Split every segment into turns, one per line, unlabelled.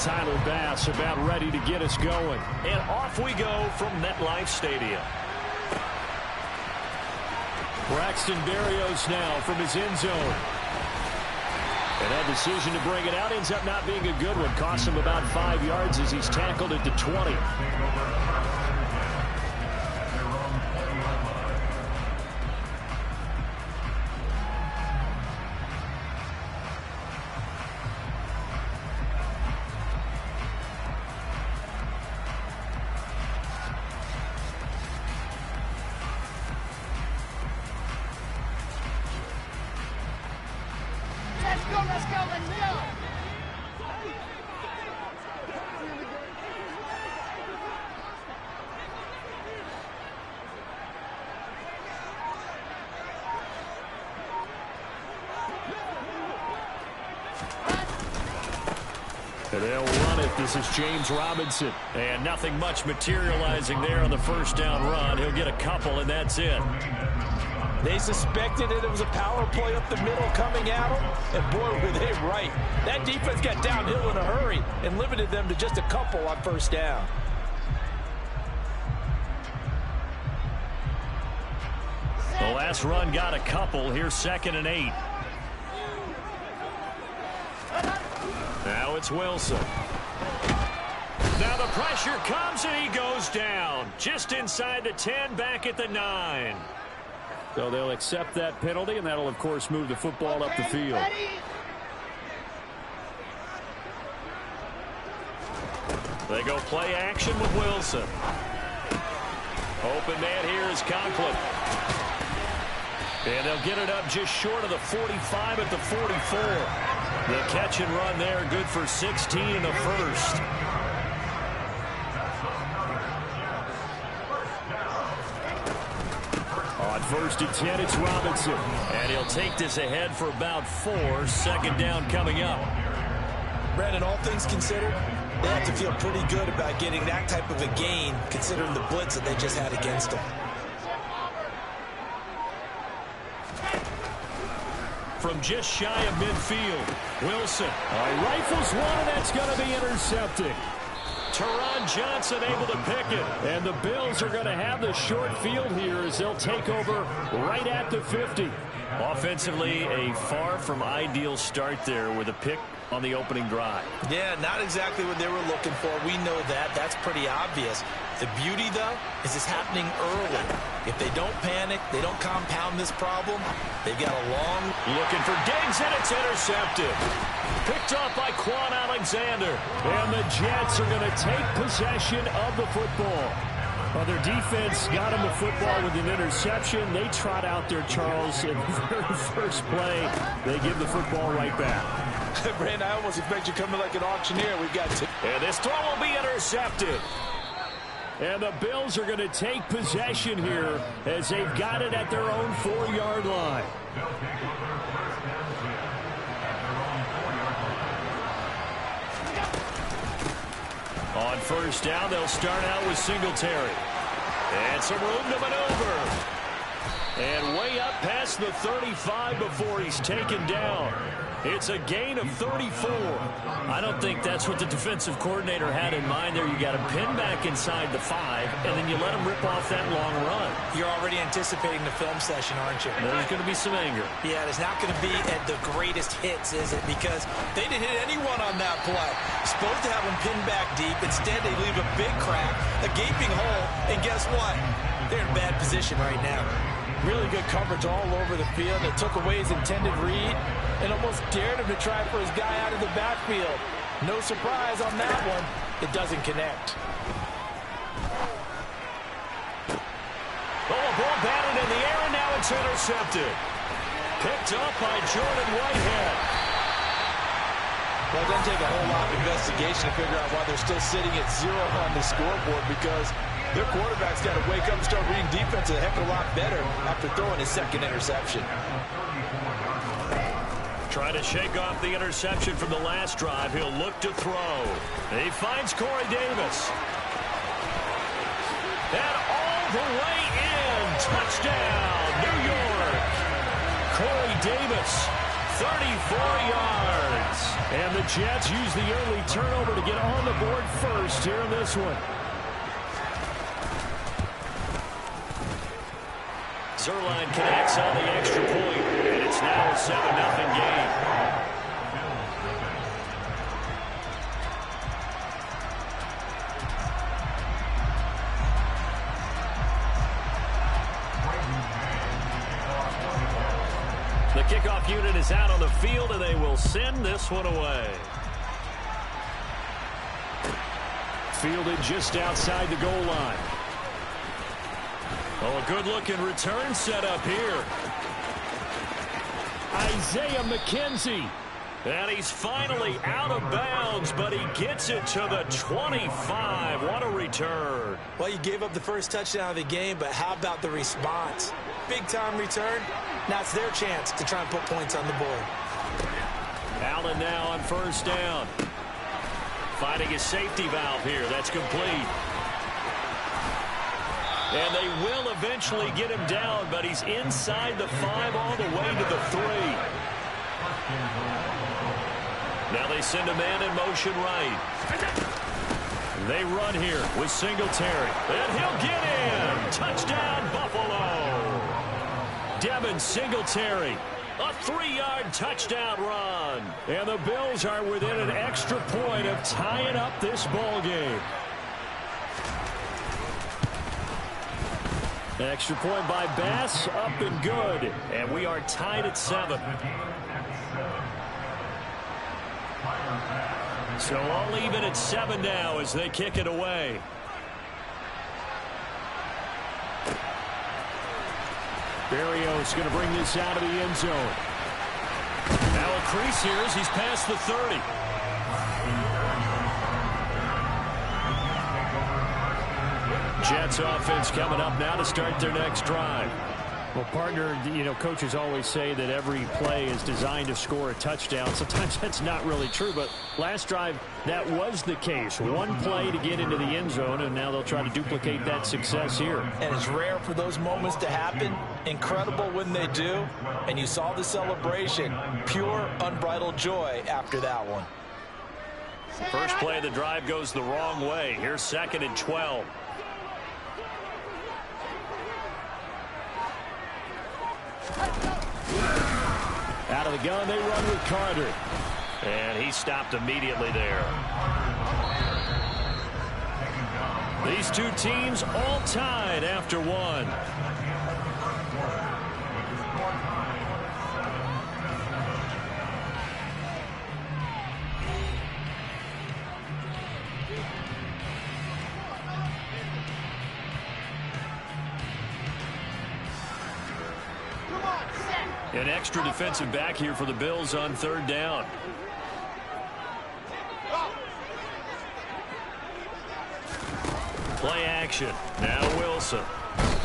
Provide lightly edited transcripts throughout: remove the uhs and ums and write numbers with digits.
Tyler Bass about ready to get us going. And off we go from MetLife Stadium. Braxton Berrios now from his end zone. And that decision to bring it out ends up not being a good one. Costs him about 5 yards as he's tackled at the 20.
And they'll run it. This is James Robinson. And nothing much materializing there on the first down run. He'll get a couple, and that's it.
They suspected it was a power play up the middle coming at them, and boy, were they right. That defense got downhill in a hurry and limited them to just a couple on first down.
The last run got a couple. Here's 2nd and 8. Now it's Wilson. Now the pressure comes and he goes down. Just inside the 10, back at the 9.
So they'll accept that penalty, and that'll, of course, move the football up the field.
They go play action with Wilson. Open man here is Conklin. And they'll get it up just short of the 45 at the 44. The catch and run there, good for 16 in the first. On 1st and 10, it's Robinson. And he'll take this ahead for about 4. 2nd down coming up.
Brandon, all things considered, they have to feel pretty good about getting that type of a gain, considering the blitz that they just had against them.
From just shy of midfield, Wilson.
Rifles one, and that's going to be intercepted.
Teron Johnson able to pick it.
And the Bills are going to have the short field here as they'll take over right at the 50.
Offensively, a far from ideal start there with a pick on the opening drive.
Yeah, not exactly what they were looking for. We know that. That's pretty obvious. The beauty, though, is it's happening early. If they don't panic, they don't compound this problem, they've got a long...
Looking for Diggs, and it's intercepted. Picked off by Quan Alexander.
And the Jets are going to take possession of the football. Well, their defense got him the football with an interception. They trot out there, Charles, in the very first play. They give the football right back.
Brandon, I almost expect you coming like an auctioneer. We've got two.
And this throw will be intercepted.
And the Bills are going to take possession here as they've got it at their own 4-yard line.
On first down, they'll start out with Singletary. And some room to maneuver. And way up past the 35 before he's taken down. It's a gain of 34.
I don't think that's what the defensive coordinator had in mind there. You got him pinned back inside the 5, and then you let him rip off that long run.
You're already anticipating the film session, aren't you?
There's going to be some anger.
Yeah, there's not going to be at the greatest hits, is it? Because they didn't hit anyone on that play. Supposed to have him pinned back deep. Instead, they leave a big crack, a gaping hole, and guess what? They're in bad position right now. Really good coverage all over the field. They took away his intended read and almost dared him to try for his guy out of the backfield. No surprise on that one. It doesn't connect.
Oh, a ball batted in the air, and now it's intercepted. Picked up by Jordan Whitehead.
Well, it doesn't take a whole lot of investigation to figure out why they're still sitting at 0 on the scoreboard, because their quarterback's got to wake up and start reading defense a heck of a lot better after throwing his 2nd interception.
Trying to shake off the interception from the last drive. He'll look to throw. He finds Corey Davis. And all the way in. Touchdown, New York. Corey Davis, 34 yards.
And the Jets use the early turnover to get on the board first here in this one.
Zerline connects on the extra point, and it's now a 7-0 game. The kickoff unit is out on the field, and they will send this one away.
Fielded just outside the goal line.
Oh, a good-looking return set up here.
Isaiah McKenzie.
And he's finally out of bounds, but he gets it to the 25. What a return.
Well, you gave up the first touchdown of the game, but how about the response? Big-time return. Now it's their chance to try and put points on the board.
Allen now on first down. Finding a safety valve here. That's complete. And they will eventually get him down, but he's inside the 5 all the way to the 3. Now they send a man in motion right. They run here with Singletary. And he'll get in. Touchdown, Buffalo. Devin Singletary. A 3-yard touchdown run.
And the Bills are within an extra point of tying up this ball game. Extra point by Bass, up and good.
And we are tied at 7. So all even at 7 now as they kick it away.
Berrios going to bring this out of the end zone.
Now a crease here as he's past the 30. Jets offense coming up now to start their next drive.
Well, partner, you know, coaches always say that every play is designed to score a touchdown. Sometimes that's not really true, but last drive, that was the case. One play to get into the end zone, and now they'll try to duplicate that success here.
And it's rare for those moments to happen. Incredible when they do. And you saw the celebration. Pure, unbridled joy after that one.
First play of the drive goes the wrong way. Here's 2nd and 12.
Out of the gun, they run with Carter.
And he stopped immediately there. These two teams all tied after 1. An extra defensive back here for the Bills on 3rd down. Play action. Now Wilson.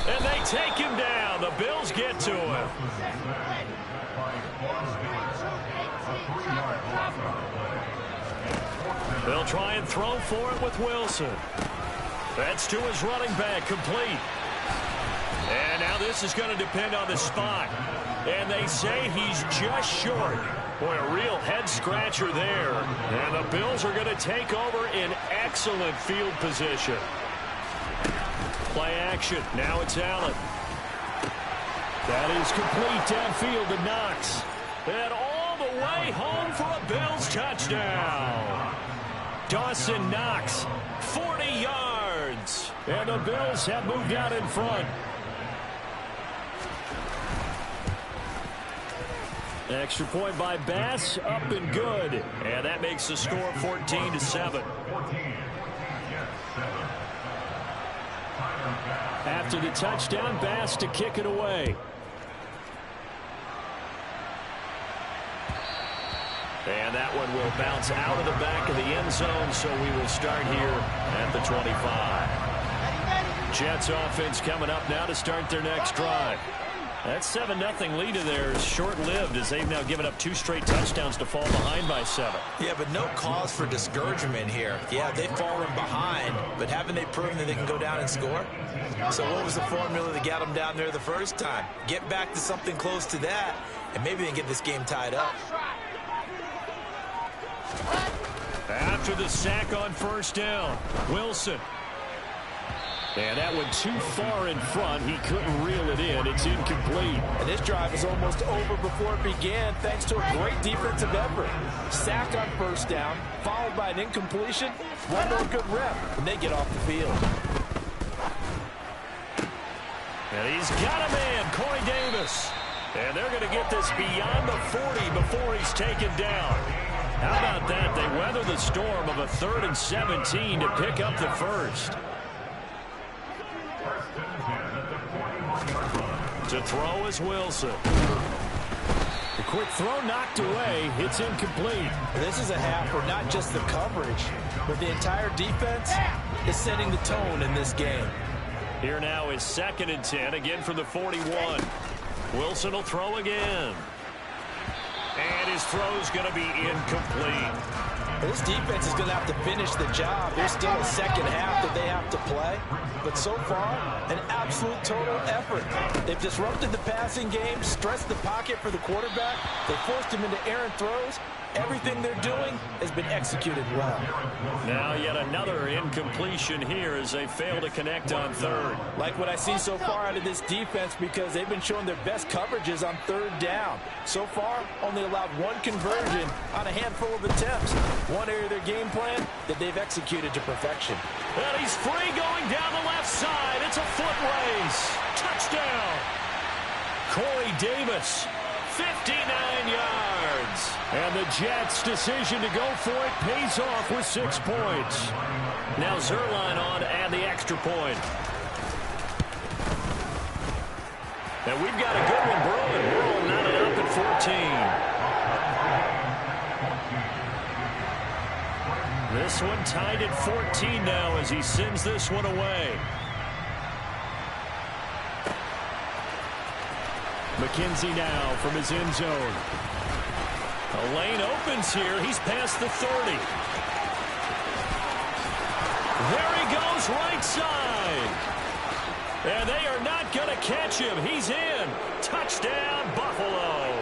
And they take him down. The Bills get to him. They'll try and throw for it with Wilson. That's to his running back, complete. And now this is going to depend on the spot. And they say he's just short. Boy, a real head-scratcher there. And the Bills are going to take over in excellent field position. Play action. Now it's Allen.
That is complete downfield to Knox.
And all the way home for a Bills touchdown.
Dawson Knox,
40 yards.
And the Bills have moved out in front. Extra point by Bass, up and good.
And that makes the score 14-7.
After the touchdown, Bass to kick it away.
And that one will bounce out of the back of the end zone, so we will start here at the 25. Jets offense coming up now to start their next drive. That 7-0 lead of theirs short-lived as they've now given up 2 straight touchdowns to fall behind by 7.
Yeah, but no cause for discouragement here. Yeah, they've fallen behind, but haven't they proven that they can go down and score? So what was the formula that got them down there the first time? Get back to something close to that, and maybe they can get this game tied up.
After the sack on first down, Wilson.
And that went too far in front. He couldn't reel it in. It's incomplete.
And this drive is almost over before it began thanks to a great defensive effort. Sack on first down, followed by an incompletion. One more good rep, and they get off the field.
And he's got a man, Corey Davis. And they're going to get this beyond the 40 before he's taken down. How about that? They weather the storm of a 3rd and 17 to pick up the first. To throw is Wilson.
The quick throw knocked away. It's incomplete.
This is a half where not just the coverage, but the entire defense is setting the tone in this game.
Here now is 2nd and 10, again from the 41. Wilson will throw again. And his throw's going to be incomplete.
This defense is going to have to finish the job. There's still a second half that they have to play. But so far, an absolute total effort. They've disrupted the passing game, stressed the pocket for the quarterback. They forced him into errant throws. Everything they're doing has been executed well.
Now yet another incompletion here as they fail to connect on 3rd.
Like what I see so far out of this defense because they've been showing their best coverages on 3rd down. So far, only allowed one conversion on a handful of attempts. One area of their game plan that they've executed to perfection.
And he's free going down the left side. It's a foot race. Touchdown. Corey Davis, 59 yards.
And the Jets' decision to go for it pays off with 6 points.
Now Zerline on to add the extra point. And we've got a good one brewing. We're all knotted up at 14. This one tied at 14 now as he sends this one away.
McKenzie now from his end zone.
A lane opens here. He's past the 30. There he goes, right side. And they are not going to catch him. He's in. Touchdown, Buffalo.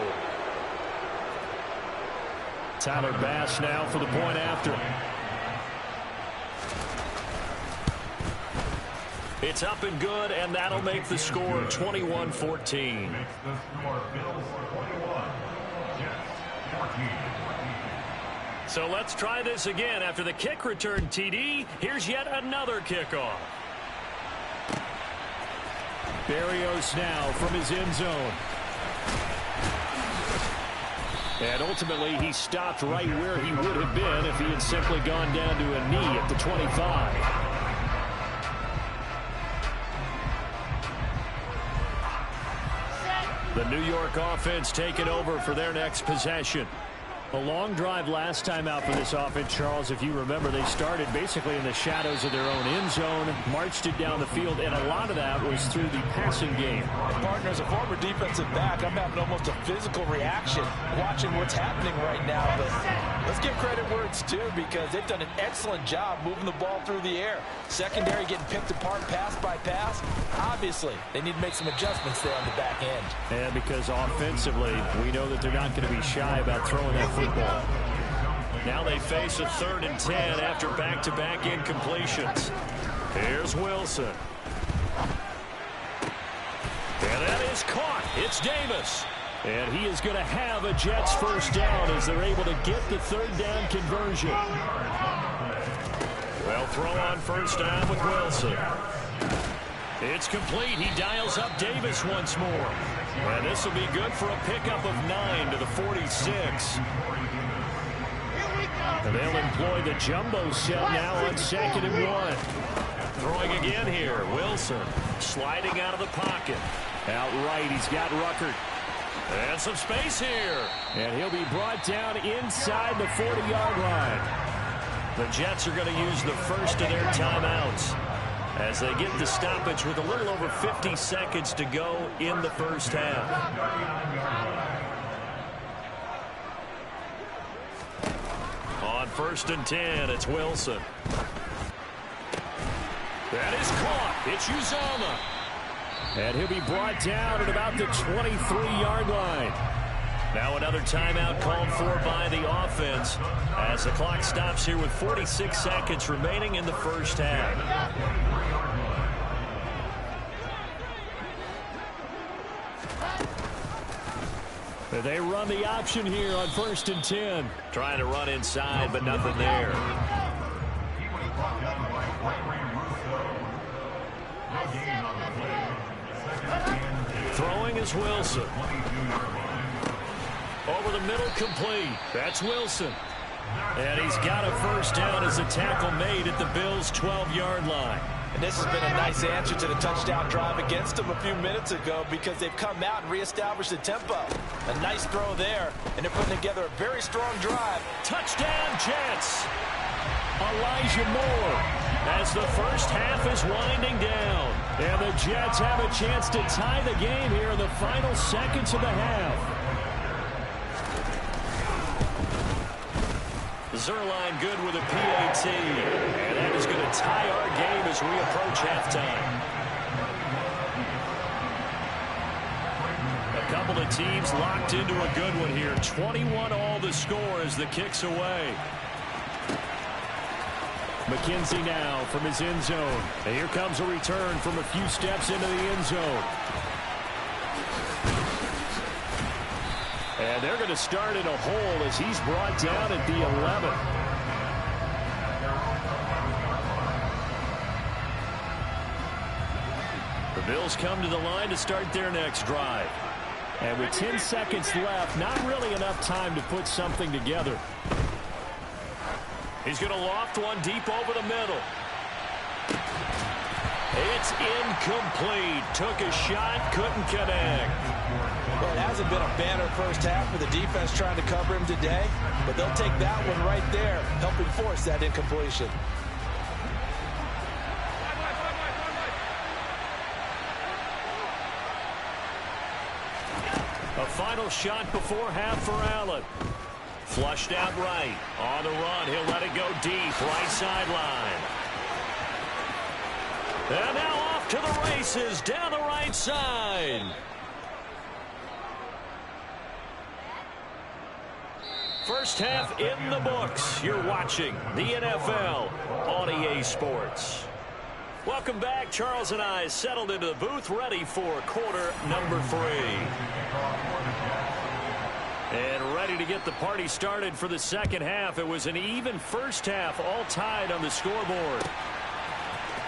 Tyler Bass now for the point after.
It's up and good, and that'll make the score 21-14. So let's try this again. After the kick return TD, here's yet another kickoff.
Berrios now from his end zone. And ultimately, he stopped right where he would have been if he had simply gone down to a knee at the 25.
The New York offense taking over for their next possession.
A long drive last time out for this offense, Charles. If you remember, they started basically in the shadows of their own end zone, marched it down the field, and a lot of that was through the passing game.
Partner, as a former defensive back, I'm having almost a physical reaction watching what's happening right now. But let's give credit where it's due because they've done an excellent job moving the ball through the air. Secondary getting picked apart pass by pass. Obviously, they need to make some adjustments there on the back end.
And because offensively, we know that they're not going to be shy about throwing that football.
Now they face a 3rd and 10 after back-to-back incompletions. Here's Wilson. And that is caught. It's Davis.
And he is going to have a Jets first down as they're able to get the 3rd down conversion.
Well, throw on first down with Wilson. It's complete. He dials up Davis once more. And this will be good for a pickup of 9 to the 46.
And they'll employ the jumbo set now on 2nd and 1.
Throwing again here. Wilson sliding out of the pocket.
Out right, he's got Ruckert.
And some space here.
And he'll be brought down inside the 40-yard line.
The Jets are going to use the first of their timeouts as they get the stoppage with a little over 50 seconds to go in the first half. On 1st and 10, it's Wilson. That is caught. It's Uzomah.
And he'll be brought down at about the 23-yard line.
Now another timeout called for by the offense as the clock stops here with 46 seconds remaining in the first half.
They run the option here on 1st and 10.
Trying to run inside, but nothing there. Throwing is Wilson. Over the middle, complete. That's Wilson. And he's got a first down as a tackle made at the Bills' 12-yard line.
And this has been a nice answer to the touchdown drive against them a few minutes ago because they've come out and reestablished the tempo. A nice throw there, and they're putting together a very strong drive.
Touchdown, Jets!
Elijah Moore
As the first half is winding down.
And the Jets have a chance to tie the game here in the final seconds of the half.
Zerline good with a PAT. And that is going to tie our game as we approach halftime. A couple of teams locked into a good one here. 21-all the score as the kick's away.
McKenzie now from his end zone. And here comes a return from a few steps into the end zone. And they're going to start in a hole as he's brought down at the 11.
The Bills come to the line to start their next drive.
And with 10 seconds left, not really enough time to put something together.
He's going to loft one deep over the middle. It's incomplete. Took a shot, couldn't connect.
Well, it hasn't been a banner first half for the defense trying to cover him today, but they'll take that one right there, helping force that incompletion.
A final shot before half for Allen. Flushed out right. On the run, he'll let it go deep. Right sideline. And now off to the races down the right side. First half in the books. You're watching the NFL on EA Sports. Welcome back. Charles and I settled into the booth ready for quarter number 3. And ready to get the party started for the second half. It was an even first half, all tied on the scoreboard.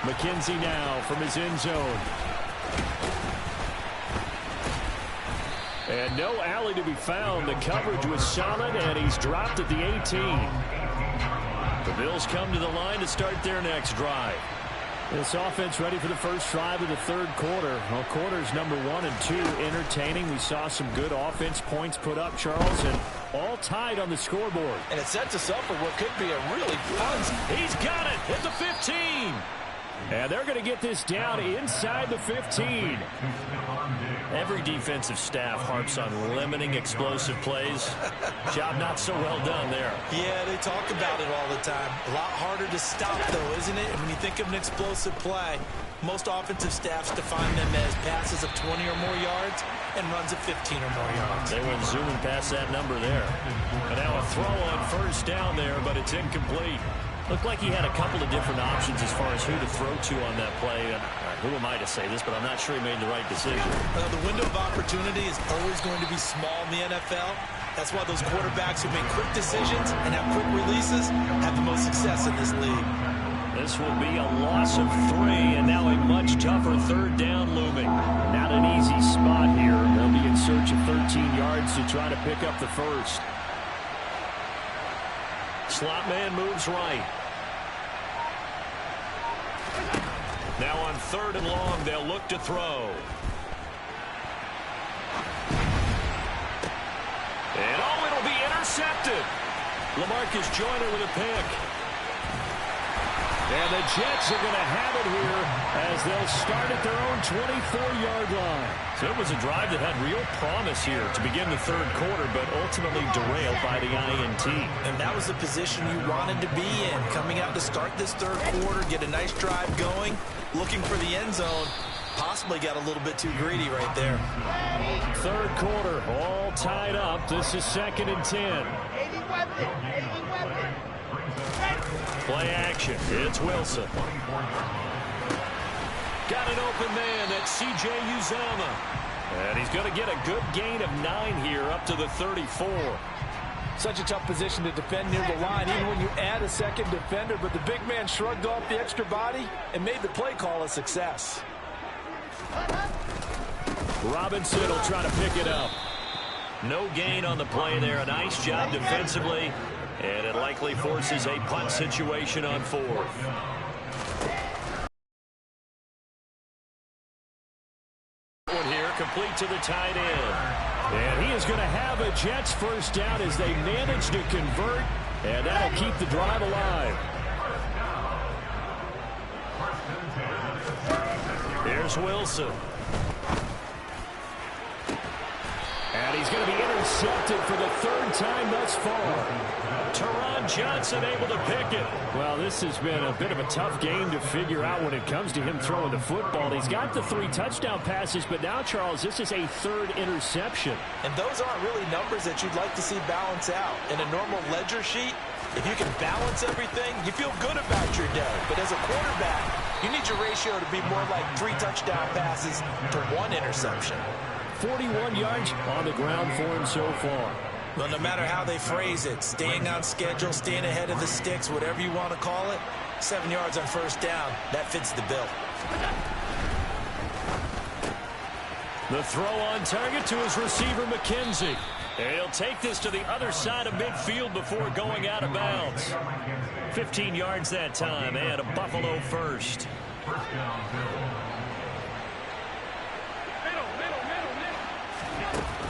McKenzie now from his end zone. And no alley to be found. The coverage was solid, and he's dropped at the 18.
The Bills come to the line to start their next drive.
This offense ready for the first drive of the third quarter. Well, quarters number 1 and 2 entertaining. We saw some good offense points put up, Charles, and all tied on the scoreboard.
And it sets us up for what could be a really fun.
He's got it at the 15.
And they're going to get this down inside the 15.
Every defensive staff harps on limiting explosive plays. Job not so well done there.
Yeah, they talk about it all the time. A lot harder to stop, though, isn't it? And when you think of an explosive play, most offensive staffs define them as passes of 20 or more yards and runs of 15 or more yards.
They went zooming past that number there. And now a throw on first down there, but it's incomplete. Looked like he had a couple of different options as far as who to throw to on that play. And who am I to say this, but I'm not sure he made the right decision.
The window of opportunity is always going to be small in the NFL. That's why those quarterbacks who make quick decisions and have quick releases have the most success in this league.
This will be a loss of 3, and now a much tougher third down looming.
Not an easy spot here. They'll be in search of 13 yards to try to pick up the first.
Slot man moves right. Now on 3rd and long, they'll look to throw. And it'll be intercepted. LaMarcus Joyner with a pick.
And the Jets are going to have it here as they'll start at their own 24-yard line.
So it was a drive that had real promise here to begin the third quarter, but ultimately derailed by the INT.
And that was the position you wanted to be in, coming out to start this third quarter, get a nice drive going, looking for the end zone. Possibly got a little bit too greedy right there.
Third quarter, all tied up. This is 2nd and 10.
Play action. It's Wilson. Got an open man. That's C.J. Uzomah. And he's going to get a good gain of 9 here up to the 34.
Such a tough position to defend near the line, even when you add a second defender. But the big man shrugged off the extra body and made the play call a success.
Robinson will try to pick it up.
No gain on the play there. A nice job defensively. And it likely forces a punt situation on 4th. One here, complete to the tight end.
And he is going to have a Jets first down as they manage to convert. And that'll keep the drive alive.
Here's Wilson.
And he's going to be intercepted for the 3rd time thus far.
Teron Johnson able to pick it.
Well, this has been a bit of a tough game to figure out when it comes to him throwing the football. He's got the 3 touchdown passes, but now, Charles, this is a 3rd interception.
And those aren't really numbers that you'd like to see balance out. In a normal ledger sheet, if you can balance everything, you feel good about your day. But as a quarterback, you need your ratio to be more like 3 touchdown passes to 1 interception.
41 yards on the ground for him so far.
Well, no matter how they phrase it, staying on schedule, staying ahead of the sticks, whatever you want to call it, 7 yards on first down, that fits the bill.
The throw on target to his receiver, McKenzie. He'll take this to the other side of midfield before going out of bounds. 15 yards that time, and a Buffalo first.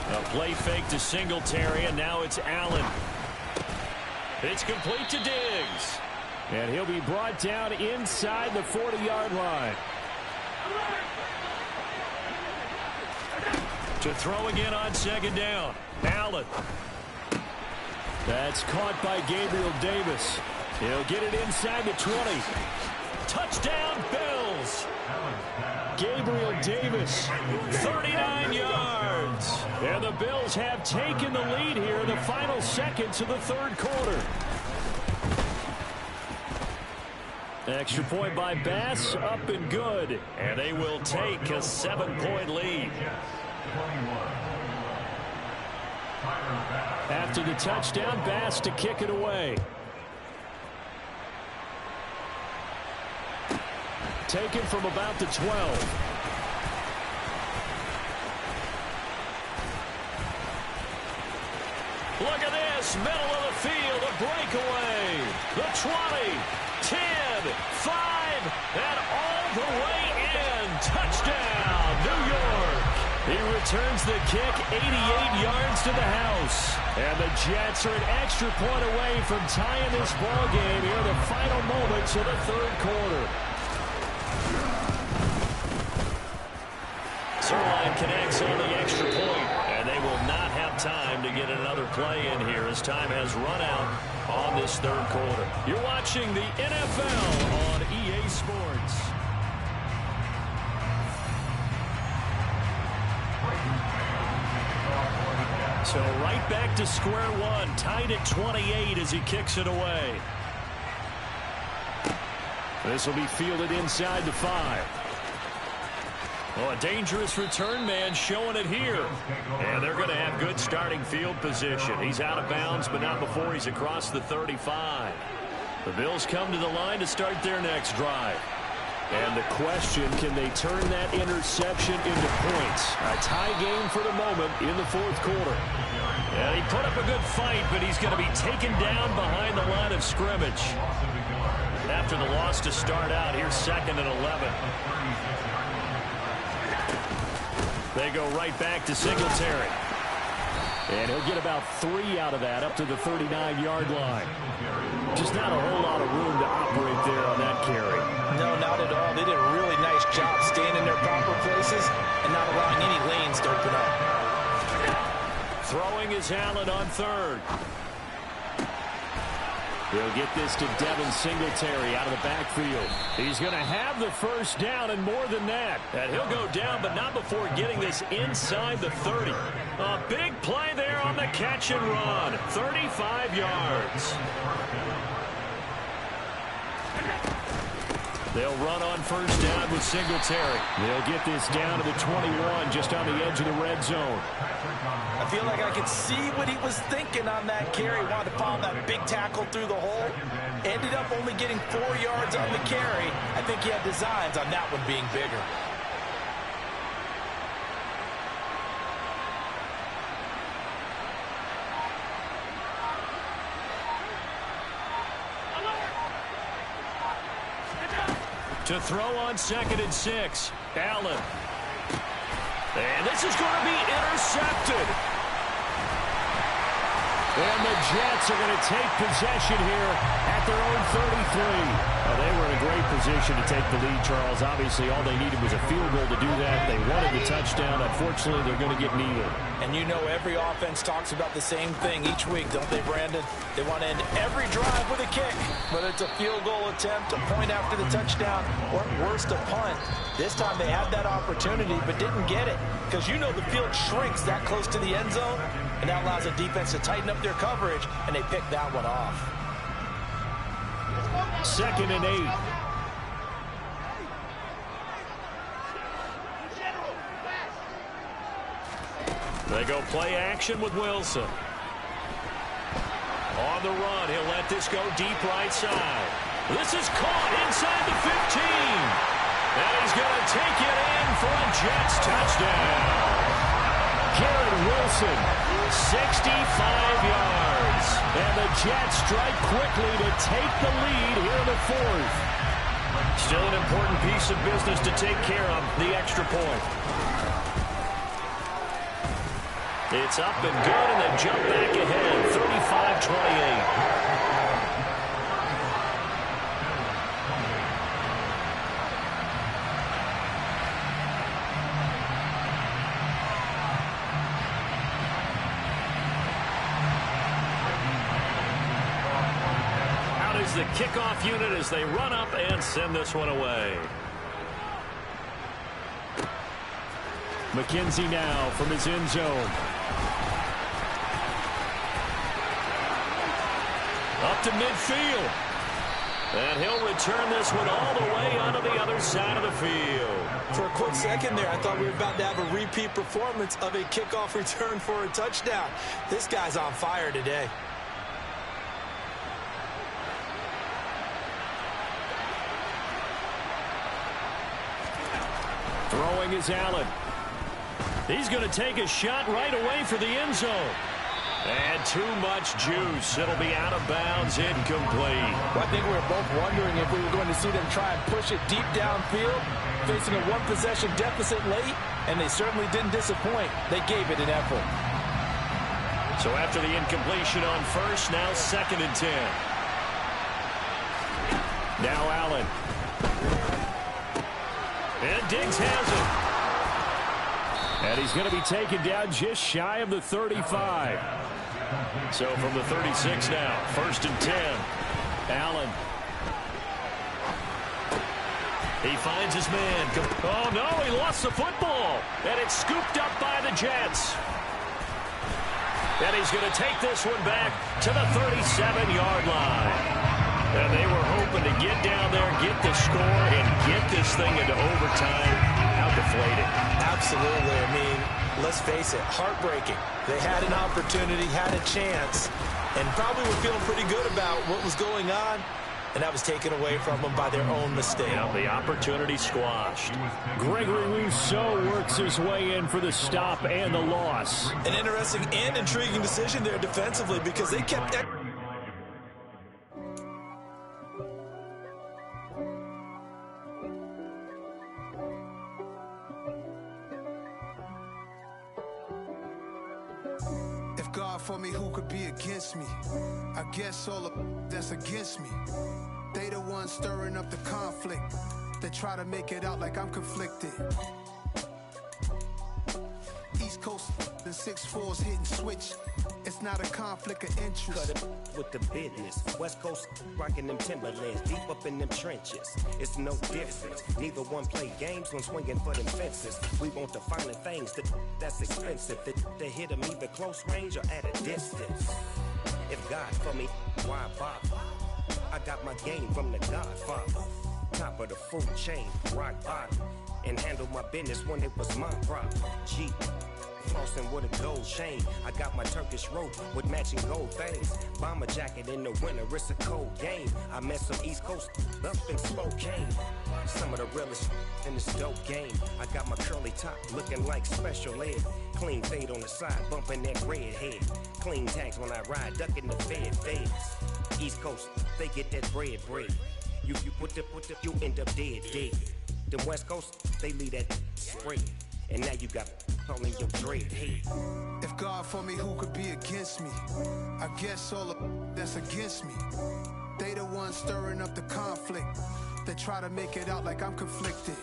A play fake to Singletary, and now it's Allen. It's complete to Diggs.
And he'll be brought down inside the 40-yard line.
To throw again on 2nd down. Allen.
That's caught by Gabriel Davis. He'll get it inside the 20.
Touchdown, Bills.
Gabriel Davis,
39 yards.
And the Bills have taken the lead here in the final seconds of the 3rd quarter. Extra point by Bass, up and good.
And they will take a 7-point lead.
After the touchdown, Bass to kick it away. Taken from about the 12.
Look at this, middle of the field, a breakaway. The 20, 10, 5, and all the way in. Touchdown, New York. He returns the kick 88 yards to the house.
And the Jets are an extra point away from tying this ball game here in the final moments of the 3rd quarter.
Sirline connects on the extra point, and they will not have time to get another play in here as time has run out on this 3rd quarter. You're watching the NFL on EA Sports. So right back to square one, tied at 28 as he kicks it away.
This will be fielded inside the 5.
Oh, a dangerous return man showing it here. And they're going to have good starting field position. He's out of bounds, but not before he's across the 35. The Bills come to the line to start their next drive.
And the question, can they turn that interception into points? A tie game for the moment in the 4th quarter.
And he put up a good fight, but he's going to be taken down behind the line of scrimmage. After the loss to start out, here's 2nd and 11. They go right back to Singletary.
And he'll get about 3 out of that up to the 39-yard line. Just not a whole lot of room to operate there on that carry.
No, not at all. They did a really nice job staying in their proper places and not allowing any lanes to open up.
Throwing is Allen on 3rd.
He'll get this to Devin Singletary out of the backfield. He's going to have the first down and more than that.
And he'll go down, but not before getting this inside the 30. A big play there on the catch and run. 35 yards. They'll run on first down with Singletary.
They'll get this down to the 21, just on the edge of the red zone.
I feel like I could see what he was thinking on that carry. Wanted to follow that big tackle through the hole. Ended up only getting 4 yards on the carry. I think he had designs on that one being bigger.
To throw on 2nd and 6. Allen. And this is going to be intercepted.
And the Jets are going to take possession here at their own 33. They were in a great position to take the lead, Charles. Obviously, all they needed was a field goal to do that. They wanted the touchdown. Unfortunately, they're going to get neither.
And you know every offense talks about the same thing each week, don't they, Brandon? They want to end every drive with a kick, whether it's a field goal attempt, a point after the touchdown, or at worst, a punt. This time they had that opportunity but didn't get it because you know the field shrinks that close to the end zone, and that allows the defense to tighten up their coverage, and they picked that one off.
2nd and 8.
They go play action with Wilson. On the run, he'll let this go deep right side. This is caught inside the 15. And he's going to take it in for a Jets touchdown.
Garrett Wilson, 65 yards. And the Jets strike quickly to take the lead here in the 4th.
Still an important piece of business to take care of, the extra point. It's up and good, and they jump back ahead, 35-28. The kickoff unit as they run up and send this one away.
McKenzie now from his end zone.
Up to midfield. And he'll return this one all the way onto the other side of the field.
For a quick second there, I thought we were about to have a repeat performance of a kickoff return for a touchdown. This guy's on fire today.
Throwing is Allen.
He's going to take a shot right away for the end zone. And too much juice. It'll be out of bounds, incomplete.
Well, I think we were both wondering if we were going to see them try and push it deep downfield, facing a one-possession deficit late, and they certainly didn't disappoint. They gave it an effort.
So after the incompletion on first, now 2nd and 10.
Now Allen.
And Diggs has it.
And he's going to be taken down just shy of the 35.
So from the 36 now, 1st and 10.
Allen.
He finds his man. Oh, no, he lost the football. And it's scooped up by the Jets. And he's going to take this one back to the 37-yard line. And they were hoping to get down there, get the score, and get this thing into overtime. How deflated.
Absolutely. I mean, let's face it, heartbreaking. They had an opportunity, had a chance, and probably were feeling pretty good about what was going on, and that was taken away from them by their own mistake.
Yeah, the opportunity squashed.
Gregory Rousseau works his way in for the stop and the loss.
An interesting and intriguing decision there defensively because they kept...
God for me, who could be against me? I guess all of that's against me. They the ones stirring up the conflict. They try to make it out like I'm conflicted. East Coast, the 6'4's hitting switch. It's not a conflict of interest.
Cut it with the business. West Coast rocking them Timberlands, deep up in them trenches. It's no difference. Neither one play games when swinging for them fences. We want the finer things that's expensive. To hit them either close range or at a distance. If God for me, why bother? I got my game from the Godfather. Top of the food chain, rock bottom. And handle my business when it was my problem. G. Flossing with a gold chain. I got my Turkish rope with matching gold things. Bomber jacket in the winter, it's a cold game. I met some East Coast up in Spokane. Some of the realest in this dope game. I got my curly top looking like special ed. Clean fade on the side, bumping that red head. Clean tags when I ride, ducking the feds. East Coast, they get that bread. You you end up dead. The West Coast, they leave that spread. And now you got all in your dread head.
If God for me, who could be against me? I guess all that's against me. They the ones stirring up the conflict. They try to make it out like I'm conflicted.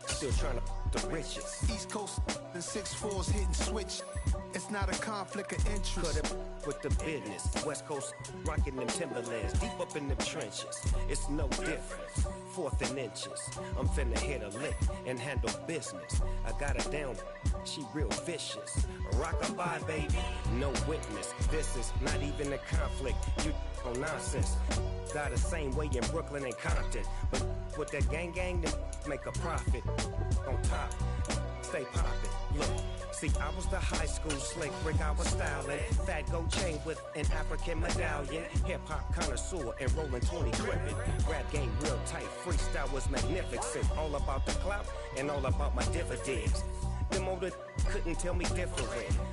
Still trying to the riches.
East Coast and 6'4's hitting switch. It's not a conflict of interest.
Cut it with the business. West Coast rocking them Timberlands, deep up in them trenches. It's no difference. 4th and inches. I'm finna hit a lick and handle business. I got her down, she real vicious. Rock-a-bye, baby, no witness. This is not even a conflict. You on nonsense. Got the same way in Brooklyn and Compton. But with that gang, then make a profit. On top, stay poppin'. Look. See, I was the high school slick Rick, I was styling. Fat gold chain with an African medallion. Hip-hop connoisseur and rolling 20 gripping. Rap game real tight, freestyle was magnificent. All about the clout and all about my dividends. Them older couldn't tell me different.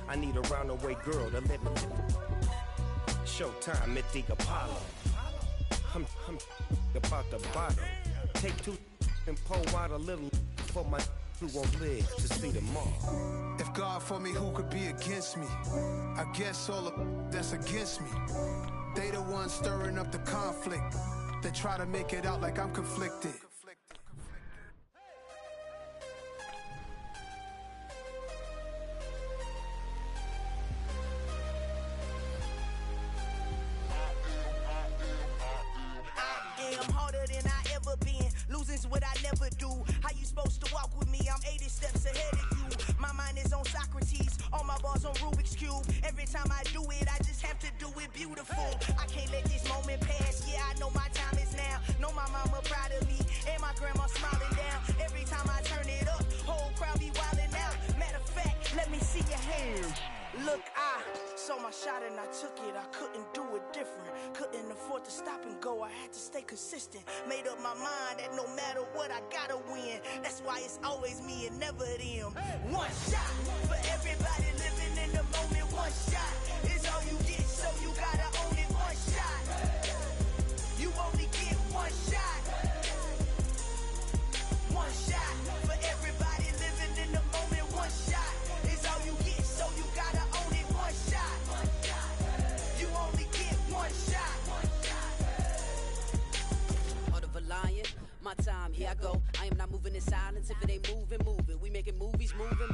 I need a roundaway girl to live in. Showtime at the Apollo. I'm about the bottom. Take 2 and pour out a little for my who won't live to see tomorrow.
If God for me, who could be against me? I guess all that's against me. They the ones stirring up the conflict. They try to make it out like I'm conflicted.
Losing's what I never do. How you supposed to walk with me? I'm 80 steps ahead of you. My mind is on Socrates, all my bars on Rubik's Cube. Every time I do it, I just have to do it beautiful. I can't let this moment pass. Yeah, I know my time is now. Know my mama proud of me, and my grandma smiling down. Every time I turn it up, whole crowd be wildin' out. Matter of fact, let me see your hands. Look, I saw my shot and I took it. I couldn't do it different. Couldn't afford to stop and go. I had to stay consistent. Made up my mind that no matter what, I gotta win. That's why it's always me and never them. One shot for everybody living in the moment. One shot is all you get, so you gotta own it. One shot. You only get one shot. One shot for everybody living in the moment. One shot is all you get, so you gotta own it. One shot. You only get one shot.
Heart of a lion, my time, here I go. I am not moving in silence. If it ain't moving, move it. We making movies, moving.